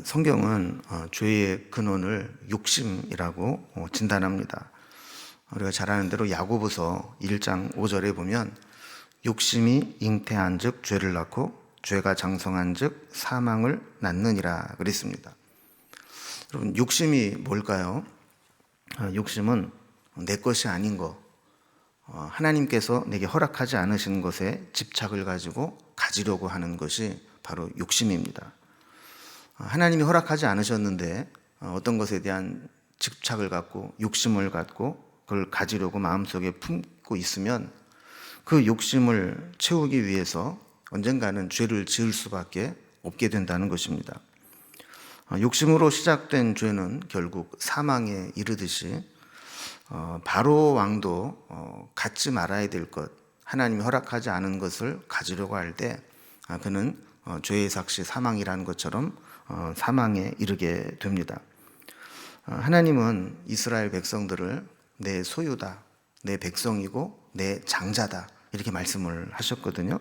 성경은 죄의 근원을 욕심이라고 진단합니다. 우리가 잘 아는 대로 야고보서 1장 5절에 보면 욕심이 잉태한 즉 죄를 낳고 죄가 장성한 즉 사망을 낳느니라 그랬습니다. 여러분, 욕심이 뭘까요? 욕심은 내 것이 아닌 것, 하나님께서 내게 허락하지 않으신 것에 집착을 가지고 가지려고 하는 것이 바로 욕심입니다. 하나님이 허락하지 않으셨는데 어떤 것에 대한 집착을 갖고 욕심을 갖고 그걸 가지려고 마음속에 품고 있으면 그 욕심을 채우기 위해서 언젠가는 죄를 지을 수밖에 없게 된다는 것입니다. 욕심으로 시작된 죄는 결국 사망에 이르듯이 바로 왕도 갖지 말아야 될 것, 하나님이 허락하지 않은 것을 가지려고 할 때 그는 죄의 삭시 사망이라는 것처럼 사망에 이르게 됩니다. 하나님은 이스라엘 백성들을 내 소유다, 내 백성이고 내 장자다 이렇게 말씀을 하셨거든요.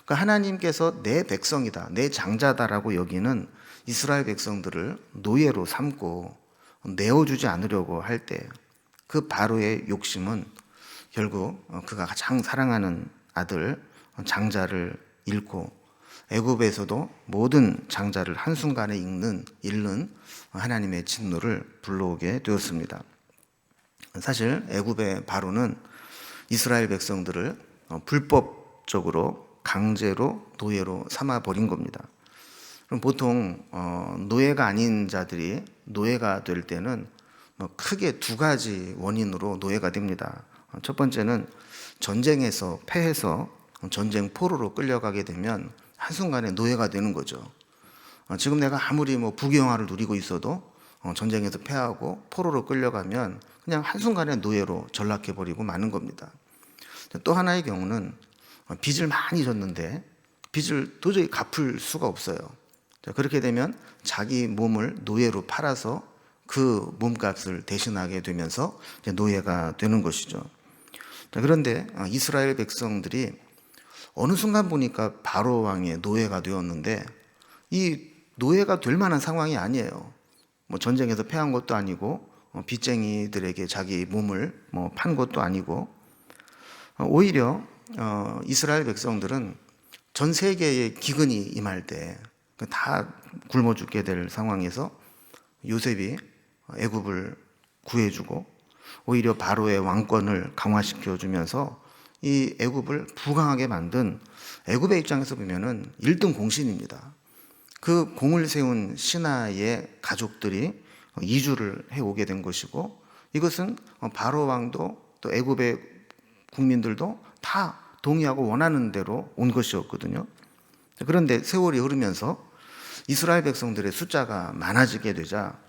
그러니까 하나님께서 내 백성이다, 내 장자다라고 여기는 이스라엘 백성들을 노예로 삼고 내어주지 않으려고 할 때 그 바로의 욕심은 결국 그가 가장 사랑하는 아들 장자를 잃고 애굽에서도 모든 장자를 한순간에 잃는 하나님의 진노를 불러오게 되었습니다. 사실 애굽의 바로는 이스라엘 백성들을 불법적으로 강제로 노예로 삼아버린 겁니다. 그럼 보통 노예가 아닌 자들이 노예가 될 때는 크게 두 가지 원인으로 노예가 됩니다. 첫 번째는 전쟁에서 패해서 전쟁 포로로 끌려가게 되면 한순간에 노예가 되는 거죠. 지금 내가 아무리 부귀영화를 누리고 있어도 전쟁에서 패하고 포로로 끌려가면 그냥 한순간에 노예로 전락해버리고 마는 겁니다. 또 하나의 경우는 빚을 많이 졌는데 빚을 도저히 갚을 수가 없어요. 그렇게 되면 자기 몸을 노예로 팔아서 그 몸값을 대신하게 되면서 노예가 되는 것이죠. 그런데 이스라엘 백성들이 어느 순간 보니까 바로 왕의 노예가 되었는데 이 노예가 될 만한 상황이 아니에요. 전쟁에서 패한 것도 아니고 빚쟁이들에게 자기 몸을 판 것도 아니고 오히려 이스라엘 백성들은 전 세계의 기근이 임할 때 다 굶어 죽게 될 상황에서 요셉이 애굽을 구해주고 오히려 바로의 왕권을 강화시켜 주면서 이 애굽을 부강하게 만든 애굽의 입장에서 보면은 1등 공신입니다. 그 공을 세운 신하의 가족들이 이주를 해오게 된 것이고 이것은 바로 왕도 또 애굽의 국민들도 다 동의하고 원하는 대로 온 것이었거든요. 그런데 세월이 흐르면서 이스라엘 백성들의 숫자가 많아지게 되자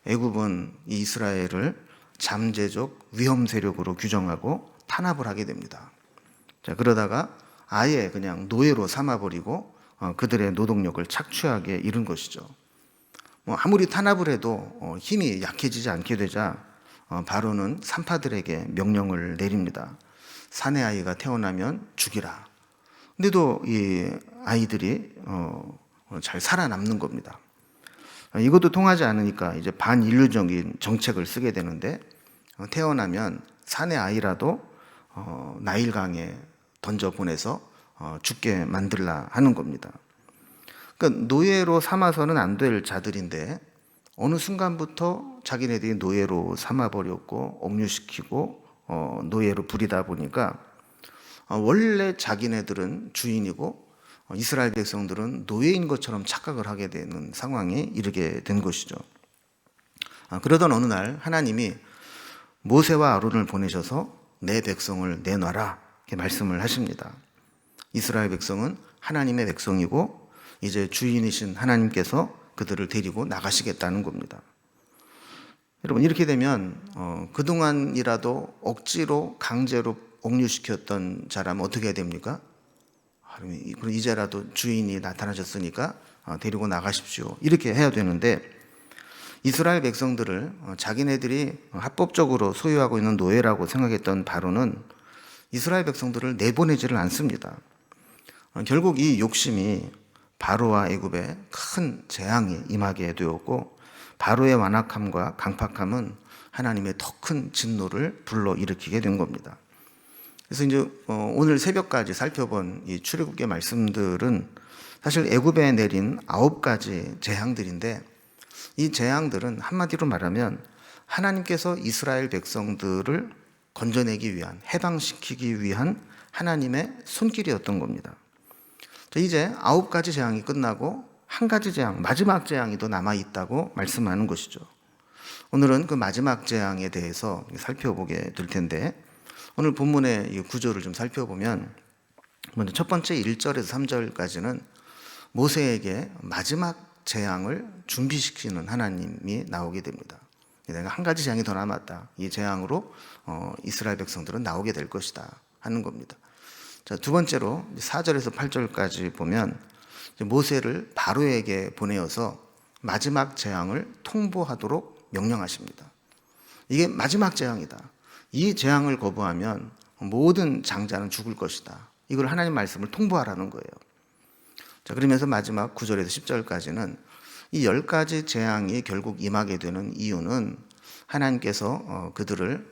애굽은 이 이스라엘을 잠재적 위험 세력으로 규정하고 탄압을 하게 됩니다. 그러다가 아예 그냥 노예로 삼아버리고 그들의 노동력을 착취하게 이른 것이죠. 아무리 탄압을 해도 힘이 약해지지 않게 되자 바로는 산파들에게 명령을 내립니다. 사내 아이가 태어나면 죽이라. 근데도 이 아이들이 잘 살아남는 겁니다. 이것도 통하지 않으니까 이제 반인류적인 정책을 쓰게 되는데 태어나면 사내 아이라도 나일강에 던져 보내서 죽게 만들라 하는 겁니다. 그러니까 노예로 삼아서는 안 될 자들인데 어느 순간부터 자기네들이 노예로 삼아버렸고 억류시키고 노예로 부리다 보니까 원래 자기네들은 주인이고 이스라엘 백성들은 노예인 것처럼 착각을 하게 되는 상황에 이르게 된 것이죠. 그러던 어느 날 하나님이 모세와 아론을 보내셔서 내 백성을 내놔라 이렇게 말씀을 하십니다. 이스라엘 백성은 하나님의 백성이고 이제 주인이신 하나님께서 그들을 데리고 나가시겠다는 겁니다. 여러분, 이렇게 되면 그동안이라도 억지로 강제로 억류시켰던 자라면 어떻게 해야 됩니까? 그럼 이제라도 주인이 나타나셨으니까 데리고 나가십시오 이렇게 해야 되는데 이스라엘 백성들을 자기네들이 합법적으로 소유하고 있는 노예라고 생각했던 바로는 이스라엘 백성들을 내보내지를 않습니다. 결국 이 욕심이 바로와 애굽에 큰 재앙이 임하게 되었고, 바로의 완악함과 강팍함은 하나님의 더 큰 진노를 불러일으키게 된 겁니다. 그래서 이제 오늘 새벽까지 살펴본 이 출애굽기의 말씀들은 사실 애굽에 내린 9가지 재앙들인데, 이 재앙들은 한마디로 말하면 하나님께서 이스라엘 백성들을 건져내기 위한, 해방시키기 위한 하나님의 손길이었던 겁니다. 이제 9가지 재앙이 끝나고 한 가지 재앙, 마지막 재앙이 더 남아있다고 말씀하는 것이죠. 오늘은 그 마지막 재앙에 대해서 살펴보게 될 텐데, 오늘 본문의 이 구조를 좀 살펴보면 먼저 첫 번째 1절에서 3절까지는 모세에게 마지막 재앙을 준비시키는 하나님이 나오게 됩니다. 내가 한 가지 재앙이 더 남았다. 이 재앙으로 이스라엘 백성들은 나오게 될 것이다 하는 겁니다. 자, 두 번째로 4절에서 8절까지 보면 모세를 바로에게 보내어서 마지막 재앙을 통보하도록 명령하십니다. 이게 마지막 재앙이다. 이 재앙을 거부하면 모든 장자는 죽을 것이다. 이걸 하나님 말씀을 통보하라는 거예요. 자, 그러면서 마지막 9절에서 10절까지는 이 10가지 재앙이 결국 임하게 되는 이유는 하나님께서 그들을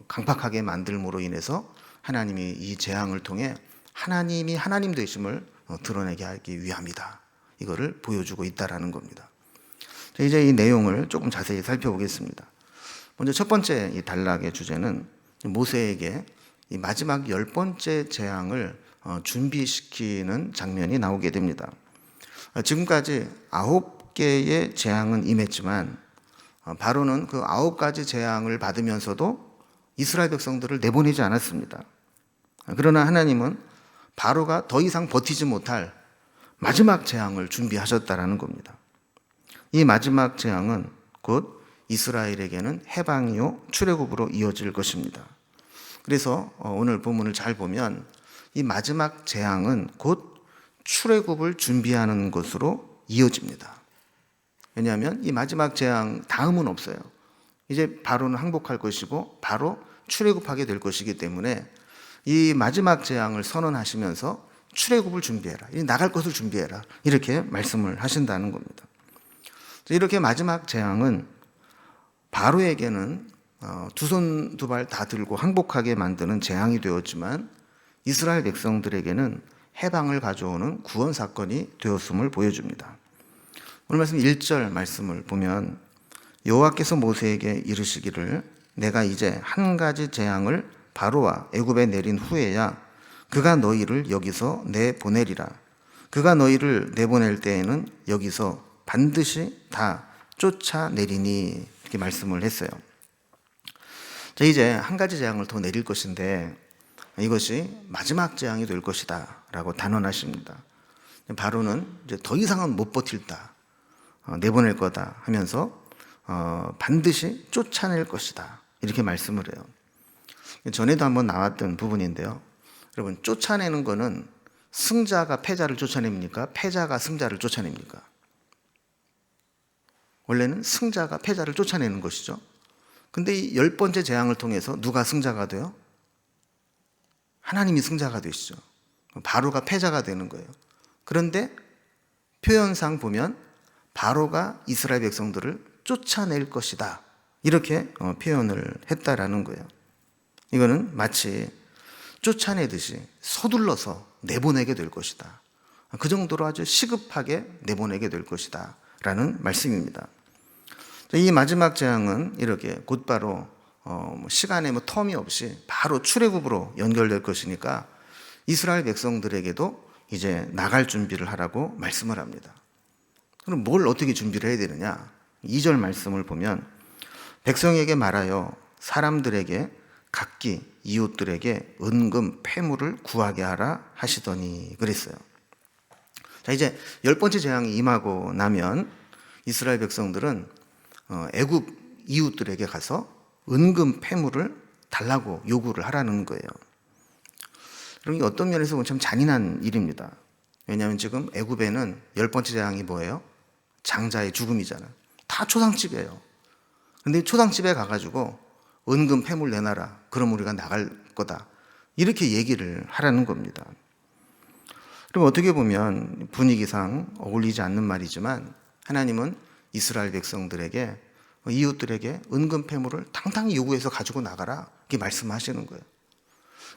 강팍하게 만들므로 인해서 하나님이 이 재앙을 통해 하나님이 하나님 되심을 드러내게 하기 위함이다. 이거를 보여주고 있다라는 겁니다. 자, 이제 이 내용을 조금 자세히 살펴보겠습니다. 먼저 첫 번째 이 단락의 주제는 모세에게 이 마지막 10번째 재앙을 준비시키는 장면이 나오게 됩니다. 지금까지 9개의 재앙은 임했지만 바로는 그 9가지 재앙을 받으면서도 이스라엘 백성들을 내보내지 않았습니다. 그러나 하나님은 바로가 더 이상 버티지 못할 마지막 재앙을 준비하셨다라는 겁니다. 이 마지막 재앙은 곧 이스라엘에게는 해방이요 출애굽으로 이어질 것입니다. 그래서 오늘 본문을 잘 보면 이 마지막 재앙은 곧 출애굽을 준비하는 것으로 이어집니다. 왜냐하면 이 마지막 재앙 다음은 없어요. 이제 바로는 항복할 것이고 바로 출애굽하게 될 것이기 때문에 이 마지막 재앙을 선언하시면서 출애굽을 준비해라, 나갈 것을 준비해라, 이렇게 말씀을 하신다는 겁니다. 이렇게 마지막 재앙은 바로에게는 두 손 두 발 다 들고 항복하게 만드는 재앙이 되었지만 이스라엘 백성들에게는 해방을 가져오는 구원 사건이 되었음을 보여줍니다. 오늘 말씀 1절 말씀을 보면 여호와께서 모세에게 이르시기를 내가 이제 한 가지 재앙을 바로와 애굽에 내린 후에야 그가 너희를 여기서 내보내리라. 그가 너희를 내보낼 때에는 여기서 반드시 다 쫓아내리니, 이렇게 말씀을 했어요. 자, 이제 한 가지 재앙을 더 내릴 것인데 이것이 마지막 재앙이 될 것이다 라고 단언하십니다. 바로는 이제 더 이상은 못 버틸다, 내보낼 거다 하면서 반드시 쫓아낼 것이다, 이렇게 말씀을 해요. 전에도 한번 나왔던 부분인데요. 여러분, 쫓아내는 거는 승자가 패자를 쫓아냅니까? 패자가 승자를 쫓아냅니까? 원래는 승자가 패자를 쫓아내는 것이죠. 근데 이 10번째 재앙을 통해서 누가 승자가 돼요? 하나님이 승자가 되시죠. 바로가 패자가 되는 거예요. 그런데 표현상 보면 바로가 이스라엘 백성들을 쫓아낼 것이다, 이렇게 표현을 했다라는 거예요. 이거는 마치 쫓아내듯이 서둘러서 내보내게 될 것이다, 그 정도로 아주 시급하게 내보내게 될 것이다 라는 말씀입니다. 이 마지막 재앙은 이렇게 곧바로 시간의 텀이 없이 바로 출애굽으로 연결될 것이니까 이스라엘 백성들에게도 이제 나갈 준비를 하라고 말씀을 합니다. 그럼 뭘 어떻게 준비를 해야 되느냐? 2절 말씀을 보면 백성에게 말하여 사람들에게 각기 이웃들에게 은금 폐물을 구하게 하라 하시더니 그랬어요. 자, 이제 10번째 재앙이 임하고 나면 이스라엘 백성들은 애굽 이웃들에게 가서 은금 폐물을 달라고 요구를 하라는 거예요. 그럼 이 어떤 면에서 보면 참 잔인한 일입니다. 왜냐하면 지금 애굽에는 10번째 재앙이 뭐예요? 장자의 죽음이잖아요. 다 초상집이에요. 근데 초상집에 가가지고 은금 폐물 내놔라, 그럼 우리가 나갈 거다, 이렇게 얘기를 하라는 겁니다. 그럼 어떻게 보면 분위기상 어울리지 않는 말이지만 하나님은 이스라엘 백성들에게, 이웃들에게 은근 패물을 당당히 요구해서 가지고 나가라, 이렇게 말씀하시는 거예요.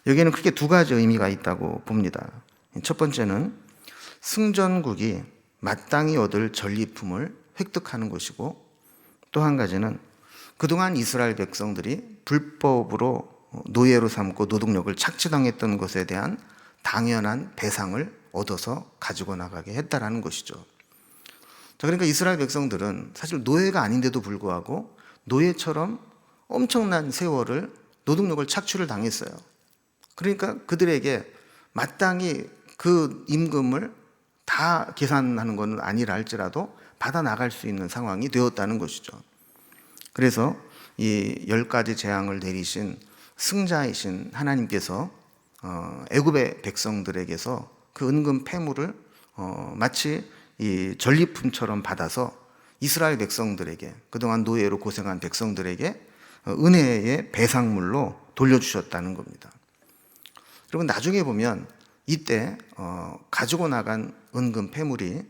여기에는 크게 두 가지 의미가 있다고 봅니다. 첫 번째는 승전국이 마땅히 얻을 전리품을 획득하는 것이고, 또 한 가지는 그동안 이스라엘 백성들이 불법으로 노예로 삼고 노동력을 착취당했던 것에 대한 당연한 배상을 얻어서 가지고 나가게 했다라는 것이죠. 자, 그러니까 이스라엘 백성들은 사실 노예가 아닌데도 불구하고 노예처럼 엄청난 세월을 노동력을 착취를 당했어요. 그러니까 그들에게 마땅히 그 임금을 다 계산하는 건 아니라 할지라도 받아 나갈 수 있는 상황이 되었다는 것이죠. 그래서 이 10가지 재앙을 내리신 승자이신 하나님께서 애굽의 백성들에게서 그 은근 패물을 마치 이 전리품처럼 받아서 이스라엘 백성들에게, 그동안 노예로 고생한 백성들에게 은혜의 배상물로 돌려주셨다는 겁니다. 여러분, 나중에 보면 이때 가지고 나간 은근 패물이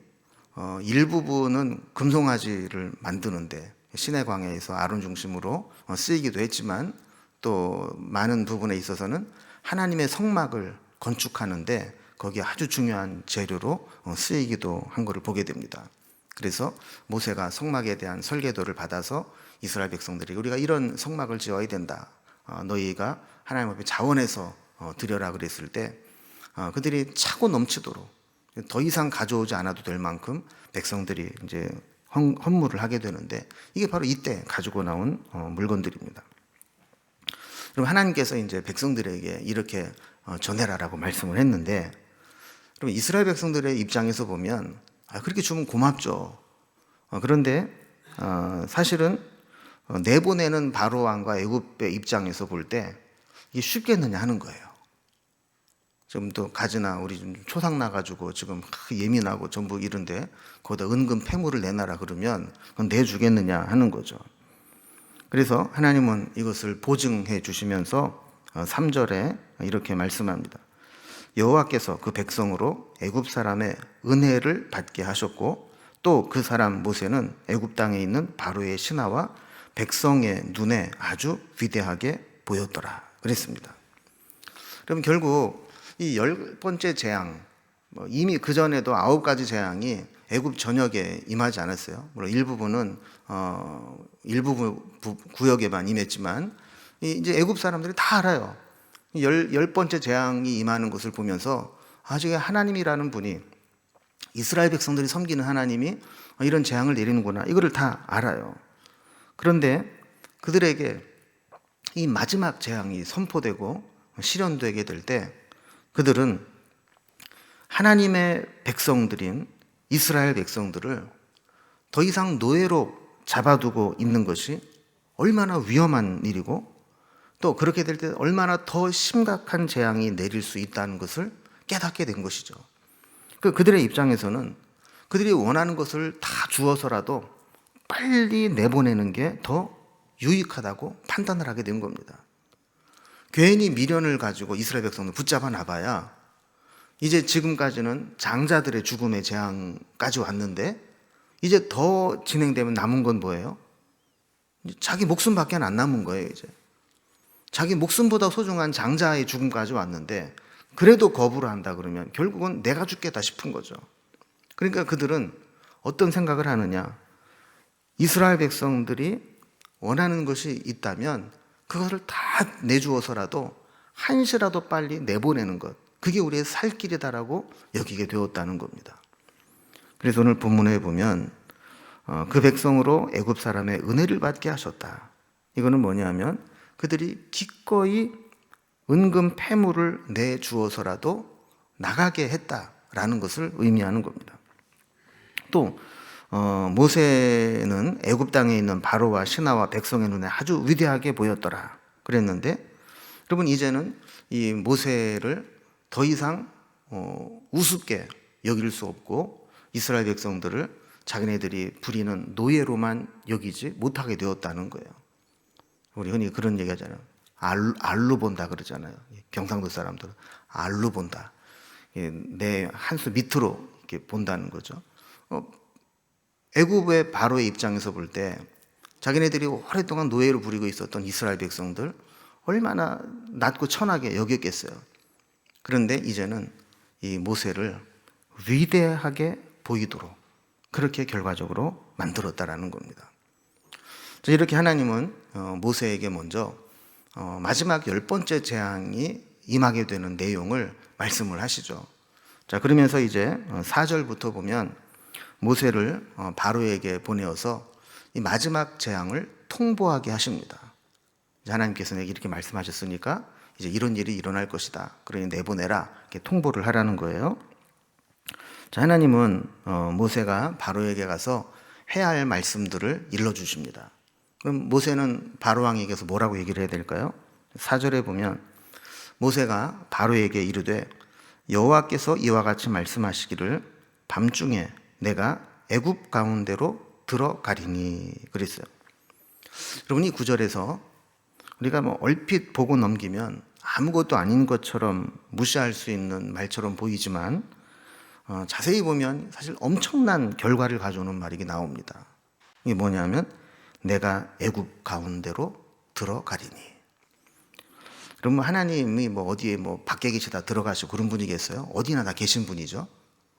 일부분은 금송아지를 만드는데 시내 광야에서 아론 중심으로 쓰이기도 했지만, 또 많은 부분에 있어서는 하나님의 성막을 건축하는데 거기에 아주 중요한 재료로 쓰이기도 한 것을 보게 됩니다. 그래서 모세가 성막에 대한 설계도를 받아서 이스라엘 백성들이 우리가 이런 성막을 지어야 된다, 너희가 하나님 앞에 자원해서 드려라 그랬을 때 그들이 차고 넘치도록 더 이상 가져오지 않아도 될 만큼 백성들이 이제 헌물을 하게 되는데, 이게 바로 이때 가지고 나온 물건들입니다. 그럼 하나님께서 이제 백성들에게 이렇게 전해라라고 말씀을 했는데, 그럼 이스라엘 백성들의 입장에서 보면 그렇게 주면 고맙죠. 그런데 사실은 내보내는 바로 왕과 애굽의 입장에서 볼 때 이게 쉽겠느냐 하는 거예요. 지금 또 가지나 우리 좀 초상 나가지고 지금 예민하고 전부 이런데 거기다 은근 패물을 내놔라 그러면 그건 내주겠느냐 하는 거죠. 그래서 하나님은 이것을 보증해 주시면서 3절에 이렇게 말씀합니다. 여호와께서 그 백성으로 애굽 사람의 은혜를 받게 하셨고, 또 그 사람 모세는 애굽 땅에 있는 바로의 신하와 백성의 눈에 아주 위대하게 보였더라 그랬습니다. 그럼 결국 이 10번째 재앙, 이미 그 전에도 9가지 재앙이 애굽 전역에 임하지 않았어요. 물론 일부분은 일부 구역에만 임했지만 이제 애굽 사람들이 다 알아요. 10번째 재앙이 임하는 것을 보면서 아직 하나님이라는 분이, 이스라엘 백성들이 섬기는 하나님이 이런 재앙을 내리는구나, 이거를 다 알아요. 그런데 그들에게 이 마지막 재앙이 선포되고 실현되게 될 때 그들은 하나님의 백성들인 이스라엘 백성들을 더 이상 노예로 잡아두고 있는 것이 얼마나 위험한 일이고, 또 그렇게 될 때 얼마나 더 심각한 재앙이 내릴 수 있다는 것을 깨닫게 된 것이죠. 그들의 입장에서는 그들이 원하는 것을 다 주어서라도 빨리 내보내는 게 더 유익하다고 판단을 하게 된 겁니다. 괜히 미련을 가지고 이스라엘 백성을 붙잡아 놔봐야 이제 지금까지는 장자들의 죽음의 재앙까지 왔는데, 이제 더 진행되면 남은 건 뭐예요? 자기 목숨밖에 안 남은 거예요. 이제 자기 목숨보다 소중한 장자의 죽음까지 왔는데 그래도 거부를 한다 그러면 결국은 내가 죽겠다 싶은 거죠. 그러니까 그들은 어떤 생각을 하느냐, 이스라엘 백성들이 원하는 것이 있다면 그것을 다 내주어서라도 한시라도 빨리 내보내는 것, 그게 우리의 살 길이다라고 여기게 되었다는 겁니다. 그래서 오늘 본문에 보면 그 백성으로 애굽 사람의 은혜를 받게 하셨다. 이거는 뭐냐면 그들이 기꺼이 은근 패물을 내주어서라도 나가게 했다라는 것을 의미하는 겁니다. 또 모세는 애굽 땅에 있는 바로와 신하와 백성의 눈에 아주 위대하게 보였더라 그랬는데, 여러분 이제는 이 모세를 더 이상 우습게 여길 수 없고 이스라엘 백성들을 자기네들이 부리는 노예로만 여기지 못하게 되었다는 거예요. 우리 흔히 그런 얘기 하잖아요. 알로 본다 그러잖아요. 경상도 사람들은 알로 본다. 내 한 수 밑으로 이렇게 본다는 거죠. 애굽의 바로의 입장에서 볼 때 자기네들이 오랫동안 노예로 부리고 있었던 이스라엘 백성들 얼마나 낮고 천하게 여겼겠어요. 그런데 이제는 이 모세를 위대하게 보이도록 그렇게 결과적으로 만들었다라는 겁니다. 이렇게 하나님은 모세에게 먼저 마지막 10번째 재앙이 임하게 되는 내용을 말씀을 하시죠. 자, 그러면서 이제 4절부터 보면 모세를 바로에게 보내어서 이 마지막 재앙을 통보하게 하십니다. 하나님께서는 이렇게 말씀하셨으니까 이제 이런 일이 일어날 것이다. 그러니 내보내라. 이렇게 통보를 하라는 거예요. 자, 하나님은 모세가 바로에게 가서 해야 할 말씀들을 일러주십니다. 그럼 모세는 바로 왕에게서 뭐라고 얘기를 해야 될까요? 4절에 보면 모세가 바로에게 이르되 여호와께서 이와 같이 말씀하시기를 밤중에 내가 애굽 가운데로 들어가리니 그랬어요. 여러분, 이 구절에서 우리가 얼핏 보고 넘기면 아무것도 아닌 것처럼 무시할 수 있는 말처럼 보이지만 자세히 보면 사실 엄청난 결과를 가져오는 말이 나옵니다. 이게 뭐냐면 내가 애굽 가운데로 들어가리니. 그러면 하나님이 어디에 밖에 계시다 들어가시고 그런 분이겠어요? 어디나 다 계신 분이죠.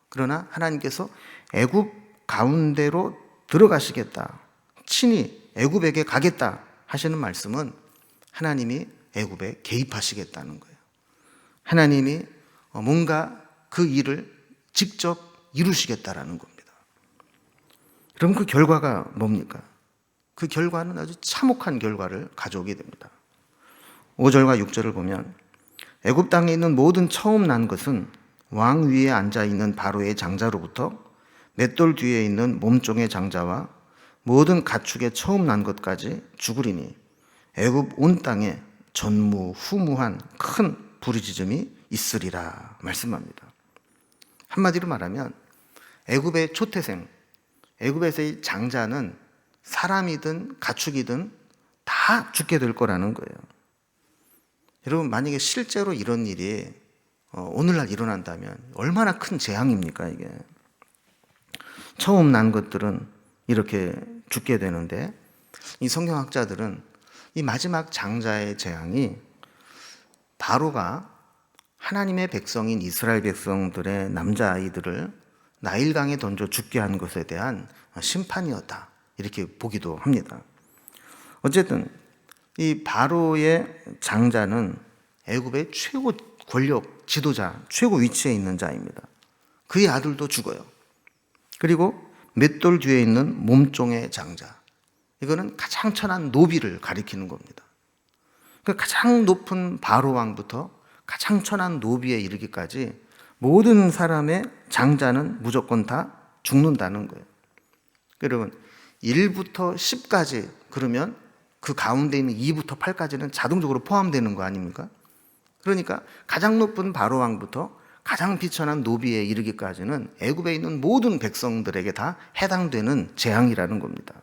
그러나 하나님께서 애굽 가운데로 들어가시겠다, 친히 애굽에게 가겠다 하시는 말씀은 하나님이 애굽에 개입하시겠다는 거예요. 하나님이 뭔가 그 일을 직접 이루시겠다라는 겁니다. 그럼 그 결과가 뭡니까? 그 결과는 아주 참혹한 결과를 가져오게 됩니다. 5절과 6절을 보면 애굽 땅에 있는 모든 처음 난 것은 왕 위에 앉아있는 바로의 장자로부터 맷돌 뒤에 있는 몸종의 장자와 모든 가축의 처음 난 것까지 죽으리니 애굽 온 땅에 전무후무한 큰 부르짖음이 있으리라 말씀합니다. 한마디로 말하면 애굽의 초태생, 애굽에서의 장자는 사람이든 가축이든 다 죽게 될 거라는 거예요. 여러분, 만약에 실제로 이런 일이 오늘날 일어난다면 얼마나 큰 재앙입니까 이게. 처음 난 것들은 이렇게 죽게 되는데 이 성경학자들은 이 마지막 장자의 재앙이 바로가 하나님의 백성인 이스라엘 백성들의 남자아이들을 나일강에 던져 죽게 한 것에 대한 심판이었다, 이렇게 보기도 합니다. 어쨌든 이 바로의 장자는 애굽의 최고 권력 지도자, 최고 위치에 있는 자입니다. 그의 아들도 죽어요. 그리고 맷돌 뒤에 있는 몸종의 장자, 이거는 가장 천한 노비를 가리키는 겁니다. 그 가장 높은 바로 왕부터 가장 천한 노비에 이르기까지 모든 사람의 장자는 무조건 다 죽는다는 거예요. 여러분, 1부터 10까지 그러면 그 가운데 있는 2부터 8까지는 자동적으로 포함되는 거 아닙니까? 그러니까 가장 높은 바로 왕부터 가장 비천한 노비에 이르기까지는 애굽에 있는 모든 백성들에게 다 해당되는 재앙이라는 겁니다.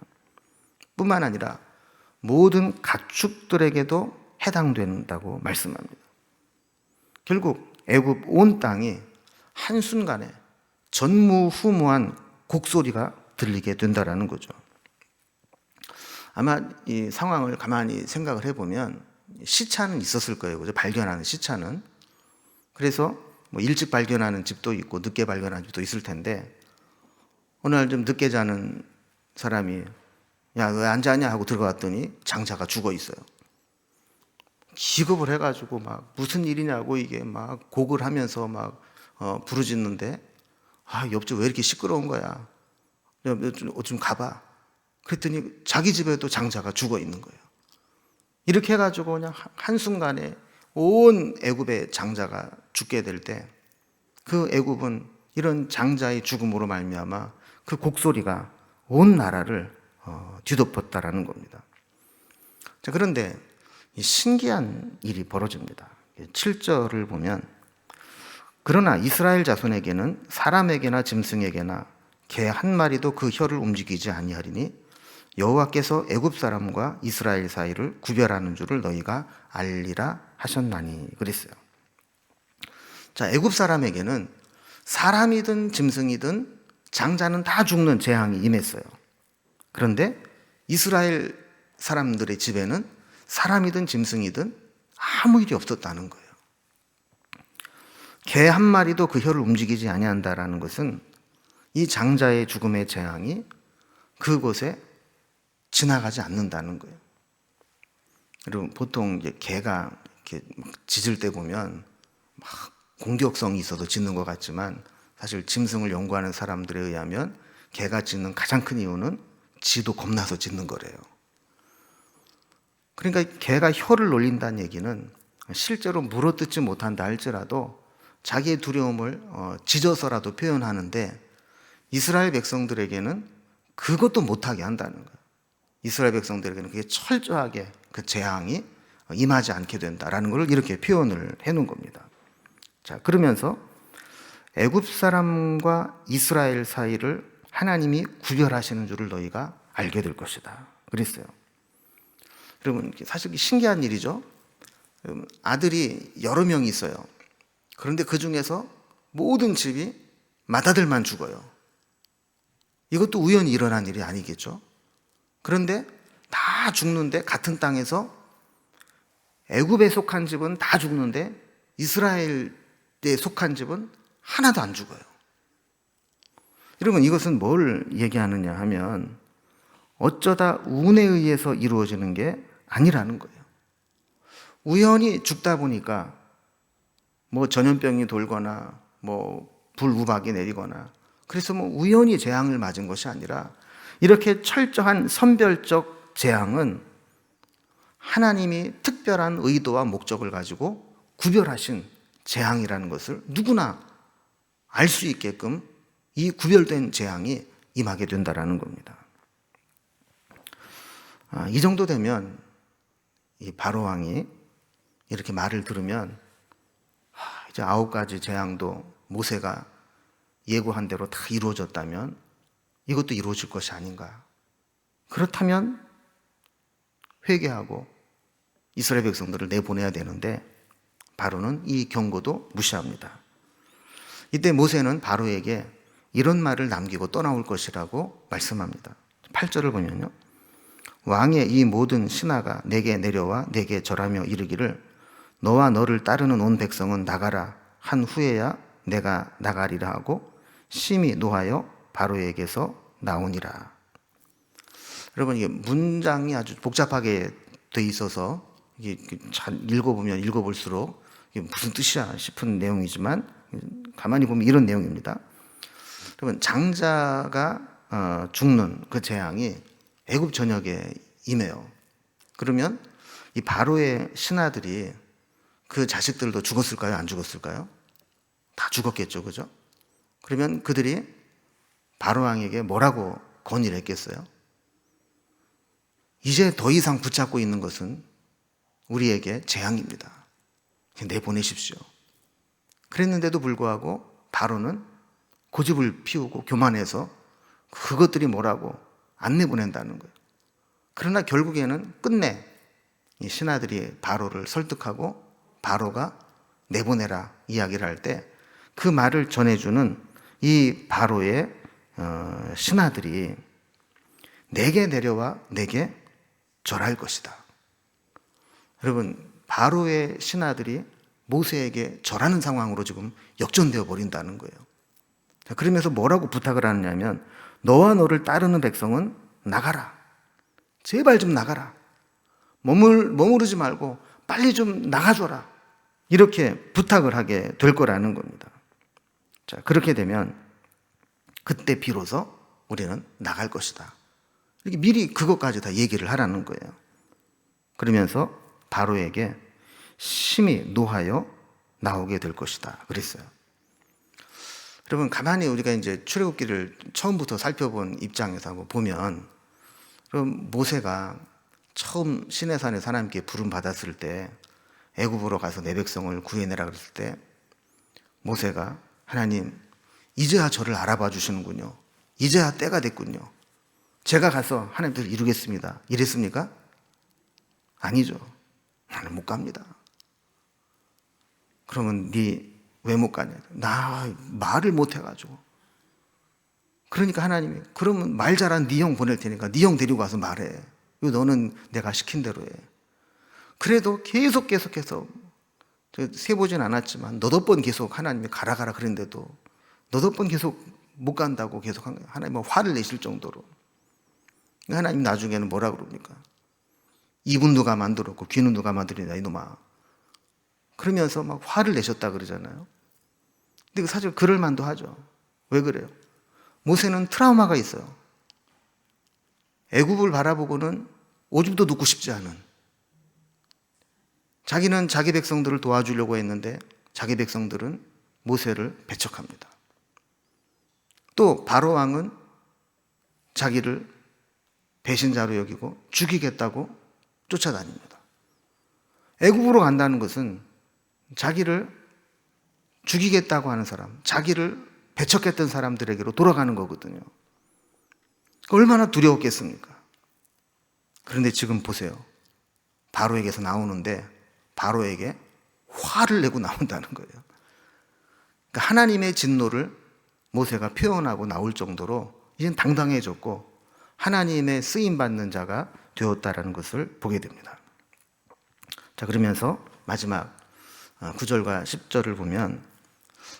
뿐만 아니라 모든 가축들에게도 해당된다고 말씀합니다. 결국 애굽 온 땅이 한순간에 전무후무한 곡소리가 들리게 된다라는 거죠. 아마 이 상황을 가만히 생각을 해보면 시차는 있었을 거예요. 그죠? 발견하는 시차는. 그래서 일찍 발견하는 집도 있고 늦게 발견하는 집도 있을 텐데 어느 날 좀 늦게 자는 사람이 야, 왜 안 자냐 하고 들어갔더니 장자가 죽어 있어요. 기겁을 해가지고 막 무슨 일이냐고 이게 막 곡을 하면서 막 부르짖는데 옆집 왜 이렇게 시끄러운 거야? 좀 가봐. 그랬더니 자기 집에도 장자가 죽어 있는 거예요. 이렇게 해가지고 그냥 한순간에 온 애굽의 장자가 죽게 될 때 그 애굽은 이런 장자의 죽음으로 말미암아 그 곡소리가 온 나라를 뒤덮었다라는 겁니다. 자, 그런데 신기한 일이 벌어집니다. 7절을 보면 그러나 이스라엘 자손에게는 사람에게나 짐승에게나 개 한 마리도 그 혀를 움직이지 아니하리니 여호와께서 애굽 사람과 이스라엘 사이를 구별하는 줄을 너희가 알리라 하셨나니 그랬어요. 자, 애굽 사람에게는 사람이든 짐승이든 장자는 다 죽는 재앙이 임했어요. 그런데 이스라엘 사람들의 집에는 사람이든 짐승이든 아무 일이 없었다는 거예요. 개 한 마리도 그 혀를 움직이지 아니한다라는 것은 이 장자의 죽음의 재앙이 그곳에 지나가지 않는다는 거예요. 그리고 보통 이제 개가 이렇게 짖을 때 보면 막 공격성이 있어서 짖는 것 같지만 사실 짐승을 연구하는 사람들에 의하면 개가 짖는 가장 큰 이유는 지도 겁나서 짖는 거래요. 그러니까 개가 혀를 놀린다는 얘기는 실제로 물어뜯지 못한다 할지라도 자기의 두려움을 짖어서라도 표현하는데 이스라엘 백성들에게는 그것도 못하게 한다는 거예요. 이스라엘 백성들에게는 그게 철저하게 그 재앙이 임하지 않게 된다라는 걸 이렇게 표현을 해놓은 겁니다. 자, 그러면서 애굽 사람과 이스라엘 사이를 하나님이 구별하시는 줄을 너희가 알게 될 것이다. 그랬어요. 여러분, 사실 신기한 일이죠. 아들이 여러 명이 있어요. 그런데 그 중에서 모든 집이 맏아들만 죽어요. 이것도 우연히 일어난 일이 아니겠죠. 그런데 다 죽는데 같은 땅에서 애굽에 속한 집은 다 죽는데 이스라엘에 속한 집은 하나도 안 죽어요. 여러분, 이것은 뭘 얘기하느냐 하면 어쩌다 운에 의해서 이루어지는 게 아니라는 거예요. 우연히 죽다 보니까 뭐 전염병이 돌거나 뭐 불우박이 내리거나 그래서 뭐 우연히 재앙을 맞은 것이 아니라 이렇게 철저한 선별적 재앙은 하나님이 특별한 의도와 목적을 가지고 구별하신 재앙이라는 것을 누구나 알 수 있게끔 이 구별된 재앙이 임하게 된다라는 겁니다. 이 정도 되면 이 바로 왕이 이렇게 말을 들으면 이제 9가지 재앙도 모세가 예고한 대로 다 이루어졌다면 이것도 이루어질 것이 아닌가. 그렇다면 회개하고 이스라엘 백성들을 내보내야 되는데 바로는 이 경고도 무시합니다. 이때 모세는 바로에게 이런 말을 남기고 떠나올 것이라고 말씀합니다. 8절을 보면요. 왕의 이 모든 신하가 내게 내려와 내게 절하며 이르기를 너와 너를 따르는 온 백성은 나가라 한 후에야 내가 나가리라 하고 심히 노하여 바로에게서 나오니라. 여러분, 이게 문장이 아주 복잡하게 돼 있어서 이게 잘 읽어볼수록 이게 무슨 뜻이야 싶은 내용이지만 가만히 보면 이런 내용입니다. 여러분, 장자가 죽는 그 재앙이 애굽 전역에 임해요. 그러면 이 바로의 신하들이 그 자식들도 죽었을까요? 안 죽었을까요? 다 죽었겠죠, 그죠? 그러면 그들이 바로 왕에게 뭐라고 건의를 했겠어요? 이제 더 이상 붙잡고 있는 것은 우리에게 재앙입니다. 내보내십시오. 그랬는데도 불구하고 바로는 고집을 피우고 교만해서 그것들이 뭐라고 안 내보낸다는 거예요. 그러나 결국에는 끝내 이 신하들이 바로를 설득하고 바로가 내보내라 이야기를 할 때 그 말을 전해주는 이 바로의 신하들이 내게 내려와 내게 절할 것이다. 여러분, 바로의 신하들이 모세에게 절하는 상황으로 지금 역전되어 버린다는 거예요. 그러면서 뭐라고 부탁을 하느냐면 너와 너를 따르는 백성은 나가라. 제발 좀 나가라. 머무르지 말고 빨리 좀 나가줘라. 이렇게 부탁을 하게 될 거라는 겁니다. 자, 그렇게 되면 그때 비로소 우리는 나갈 것이다. 이렇게 미리 그것까지 다 얘기를 하라는 거예요. 그러면서 바로에게 심히 노하여 나오게 될 것이다. 그랬어요. 여러분, 가만히 우리가 이제 출애굽기를 처음부터 살펴본 입장에서 한번 보면, 그럼 모세가 처음 시내산에 하나님께 부름 받았을 때 애굽으로 가서 내 백성을 구해내라 그랬을 때 모세가 하나님, 이제야 저를 알아봐 주시는군요. 이제야 때가 됐군요. 제가 가서 하나님 뜻을 이루겠습니다. 이랬습니까? 아니죠. 나는 못 갑니다. 그러면 네 왜 못 가냐? 나 말을 못 해가지고. 그러니까 하나님이 그러면 말 잘한 네 형 보낼 테니까 네 형 데리고 와서 말해. 이거 너는 내가 시킨 대로 해. 그래도 계속해서 세보진 않았지만 너댓 번 계속 하나님이 가라 그랬는데도 너댓 번 계속 못 간다고 계속 한 거예요. 하나님은 화를 내실 정도로. 하나님 나중에는 뭐라 그럽니까? 입은 누가 만들었고 귀는 누가 만들었냐 이놈아. 그러면서 막 화를 내셨다 그러잖아요. 근데 사실 그럴 만도 하죠. 왜 그래요? 모세는 트라우마가 있어요. 애굽을 바라보고는 오줌도 눕고 싶지 않은. 자기는 자기 백성들을 도와주려고 했는데 자기 백성들은 모세를 배척합니다. 또 바로 왕은 자기를 배신자로 여기고 죽이겠다고 쫓아다닙니다. 애굽으로 간다는 것은 자기를 죽이겠다고 하는 사람, 자기를 배척했던 사람들에게로 돌아가는 거거든요. 얼마나 두려웠겠습니까? 그런데 지금 보세요. 바로에게서 나오는데 바로에게 화를 내고 나온다는 거예요. 그러니까 하나님의 진노를 모세가 표현하고 나올 정도로 이젠 당당해졌고 하나님의 쓰임받는 자가 되었다라는 것을 보게 됩니다. 자, 그러면서 마지막 9절과 10절을 보면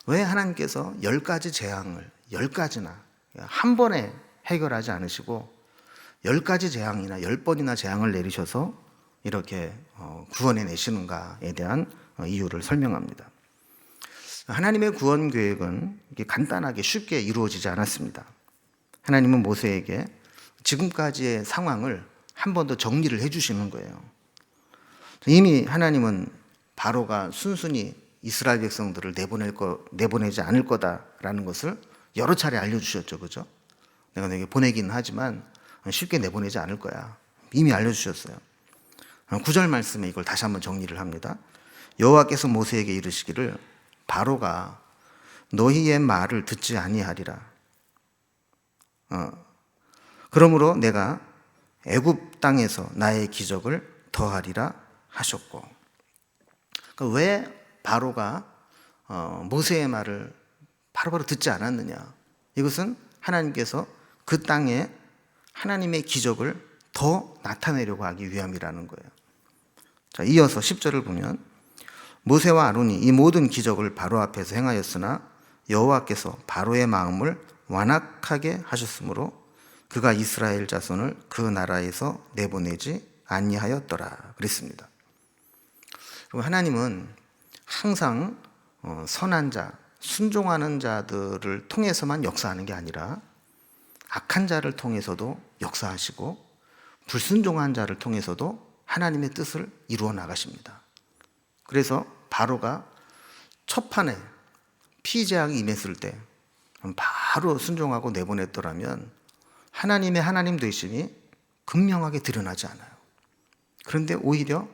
왜 하나님께서 10가지 재앙을 10가지나 한 번에 해결하지 않으시고 10가지 재앙이나 10번이나 재앙을 내리셔서 이렇게 구원해 내시는가에 대한 이유를 설명합니다. 하나님의 구원 계획은 이렇게 간단하게 쉽게 이루어지지 않았습니다. 하나님은 모세에게 지금까지의 상황을 한 번 더 정리를 해 주시는 거예요. 이미 하나님은 바로가 순순히 이스라엘 백성들을 내보내지 않을 거다라는 것을 여러 차례 알려주셨죠. 그죠? 내가 너에게 보내기는 하지만 쉽게 내보내지 않을 거야. 이미 알려주셨어요. 9절 말씀에 이걸 다시 한번 정리를 합니다. 여호와께서 모세에게 이르시기를 바로가 너희의 말을 듣지 아니하리라. 그러므로 내가 애굽 땅에서 나의 기적을 더하리라 하셨고. 그러니까 왜 바로가 모세의 말을 바로바로 듣지 않았느냐? 이것은 하나님께서 그 땅에 하나님의 기적을 더 나타내려고 하기 위함이라는 거예요. 자, 이어서 10절을 보면 모세와 아론이 이 모든 기적을 바로 앞에서 행하였으나 여호와께서 바로의 마음을 완악하게 하셨으므로 그가 이스라엘 자손을 그 나라에서 내보내지 아니하였더라 그랬습니다. 하나님은 항상 선한 자, 순종하는 자들을 통해서만 역사하는 게 아니라 악한 자를 통해서도 역사하시고 불순종한 자를 통해서도 하나님의 뜻을 이루어 나가십니다. 그래서 바로가 첫판에 피재앙이 임했을 때 바로 순종하고 내보냈더라면 하나님의 하나님 되심이 극명하게 드러나지 않아요. 그런데 오히려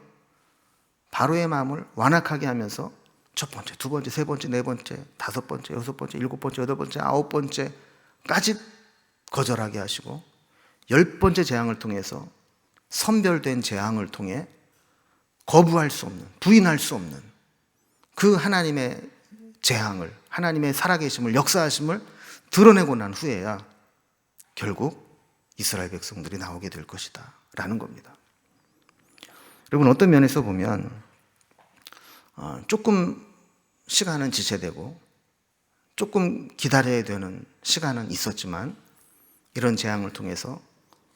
바로의 마음을 완악하게 하면서 첫 번째, 두 번째, 세 번째, 네 번째, 다섯 번째, 여섯 번째, 일곱 번째, 여덟 번째, 아홉 번째까지 거절하게 하시고 10번째 재앙을 통해서 선별된 재앙을 통해 거부할 수 없는, 부인할 수 없는 그 하나님의 재앙을, 하나님의 살아계심을, 역사하심을 드러내고 난 후에야 결국 이스라엘 백성들이 나오게 될 것이다 라는 겁니다. 여러분, 어떤 면에서 보면 조금 시간은 지체되고 조금 기다려야 되는 시간은 있었지만 이런 재앙을 통해서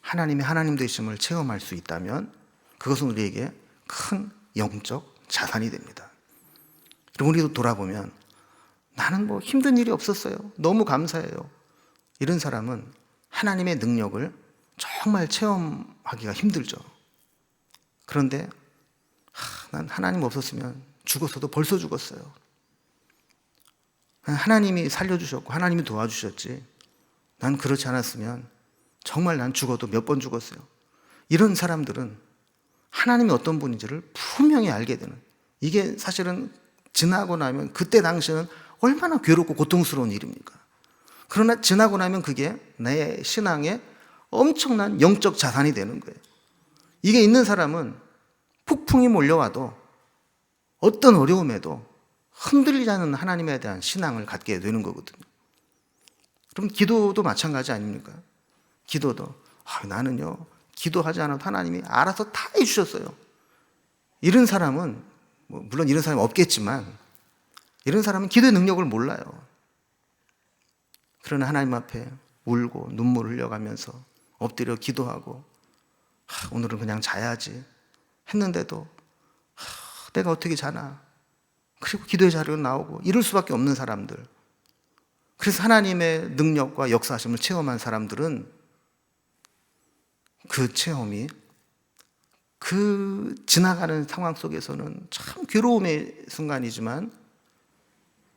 하나님의 하나님 되심을 체험할 수 있다면 그것은 우리에게 큰 영적 자산이 됩니다. 그리고 우리도 돌아보면 나는 뭐 힘든 일이 없었어요. 너무 감사해요. 이런 사람은 하나님의 능력을 정말 체험하기가 힘들죠. 그런데 난 하나님 없었으면 죽었어도 벌써 죽었어요. 하나님이 살려주셨고 하나님이 도와주셨지. 난 그렇지 않았으면 정말 난 죽어도 몇 번 죽었어요. 이런 사람들은 하나님이 어떤 분인지를 분명히 알게 되는, 이게 사실은 지나고 나면 그때 당시에는 얼마나 괴롭고 고통스러운 일입니까? 그러나 지나고 나면 그게 내 신앙의 엄청난 영적 자산이 되는 거예요. 이게 있는 사람은 폭풍이 몰려와도 어떤 어려움에도 흔들리지 않는 하나님에 대한 신앙을 갖게 되는 거거든요. 그럼 기도도 마찬가지 아닙니까? 기도도 나는요 기도하지 않아도 하나님이 알아서 다 해주셨어요. 이런 사람은 물론 이런 사람이 없겠지만 이런 사람은 기도의 능력을 몰라요. 그러나 하나님 앞에 울고 눈물을 흘려가면서 엎드려 기도하고 오늘은 그냥 자야지 했는데도 내가 어떻게 자나, 그리고 기도의 자리가 나오고 이럴 수밖에 없는 사람들, 그래서 하나님의 능력과 역사하심을 체험한 사람들은 그 체험이 그 지나가는 상황 속에서는 참 괴로움의 순간이지만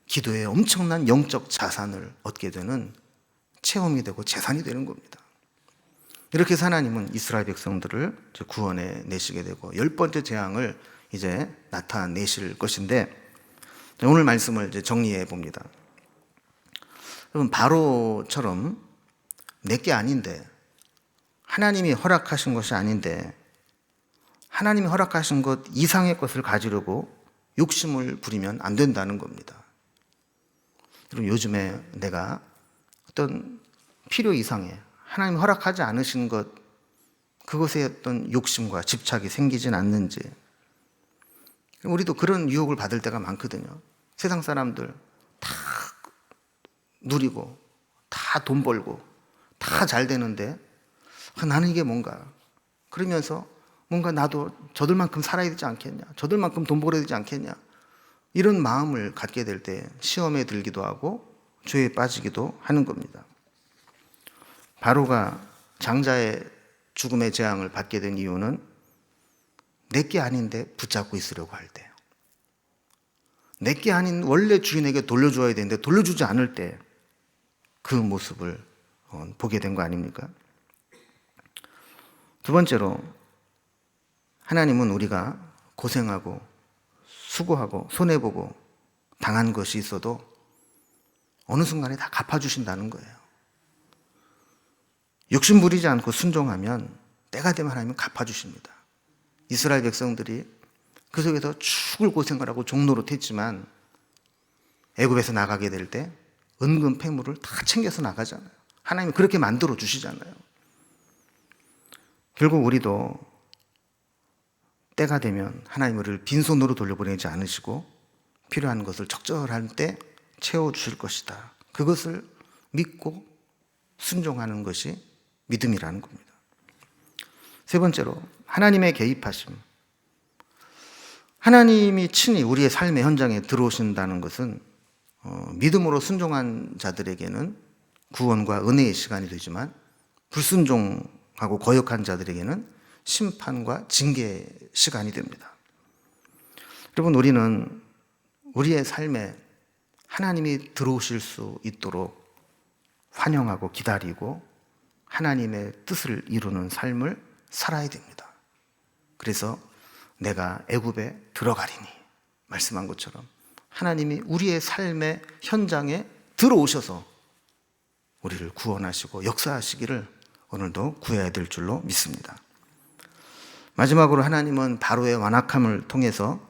기도에 엄청난 영적 자산을 얻게 되는 체험이 되고 재산이 되는 겁니다. 이렇게 해서 하나님은 이스라엘 백성들을 구원해 내시게 되고 10번째 재앙을 이제 나타내실 것인데, 오늘 말씀을 이제 정리해 봅니다. 여러분, 바로처럼 내게 아닌데, 하나님이 허락하신 것이 아닌데 하나님이 허락하신 것 이상의 것을 가지려고 욕심을 부리면 안 된다는 겁니다. 여러분, 요즘에 내가 어떤 필요 이상의 하나님이 허락하지 않으신 것, 그것에 어떤 욕심과 집착이 생기진 않는지. 우리도 그런 유혹을 받을 때가 많거든요. 세상 사람들 다 누리고 다 돈 벌고 다 잘 되는데 나는 이게 뭔가, 그러면서 뭔가 나도 저들만큼 살아야 되지 않겠냐, 저들만큼 돈 벌어야 되지 않겠냐, 이런 마음을 갖게 될 때 시험에 들기도 하고 죄에 빠지기도 하는 겁니다. 바로가 장자의 죽음의 재앙을 받게 된 이유는 내게 아닌데 붙잡고 있으려고 할 때, 내게 아닌 원래 주인에게 돌려줘야 되는데 돌려주지 않을 때 그 모습을 보게 된 거 아닙니까? 두 번째로, 하나님은 우리가 고생하고 수고하고 손해보고 당한 것이 있어도 어느 순간에 다 갚아주신다는 거예요. 욕심 부리지 않고 순종하면 때가 되면 하나님은 갚아주십니다. 이스라엘 백성들이 그 속에서 죽을 고생을 하고 종노릇했지만 애굽에서 나가게 될 때 은금 폐물을 다 챙겨서 나가잖아요. 하나님이 그렇게 만들어 주시잖아요. 결국 우리도 때가 되면 하나님 우리를 빈손으로 돌려보내지 않으시고 필요한 것을 적절할 때 채워주실 것이다. 그것을 믿고 순종하는 것이 믿음이라는 겁니다. 세 번째로, 하나님의 개입하심. 하나님이 친히 우리의 삶의 현장에 들어오신다는 것은 믿음으로 순종한 자들에게는 구원과 은혜의 시간이 되지만 불순종하고 거역한 자들에게는 심판과 징계의 시간이 됩니다. 여러분, 우리는 우리의 삶에 하나님이 들어오실 수 있도록 환영하고 기다리고 하나님의 뜻을 이루는 삶을 살아야 됩니다. 그래서 내가 애굽에 들어가리니 말씀한 것처럼 하나님이 우리의 삶의 현장에 들어오셔서 우리를 구원하시고 역사하시기를 오늘도 구해야 될 줄로 믿습니다. 마지막으로, 하나님은 바로의 완악함을 통해서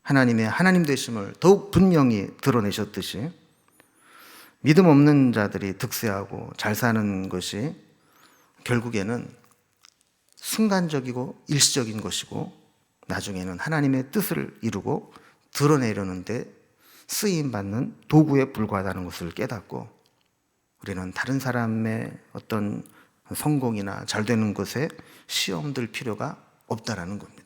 하나님의 하나님 되심을 더욱 분명히 드러내셨듯이 믿음 없는 자들이 득세하고 잘 사는 것이 결국에는 순간적이고 일시적인 것이고 나중에는 하나님의 뜻을 이루고 드러내려는데 쓰임받는 도구에 불과하다는 것을 깨닫고 우리는 다른 사람의 어떤 성공이나 잘 되는 것에 시험 들 필요가 없다라는 겁니다.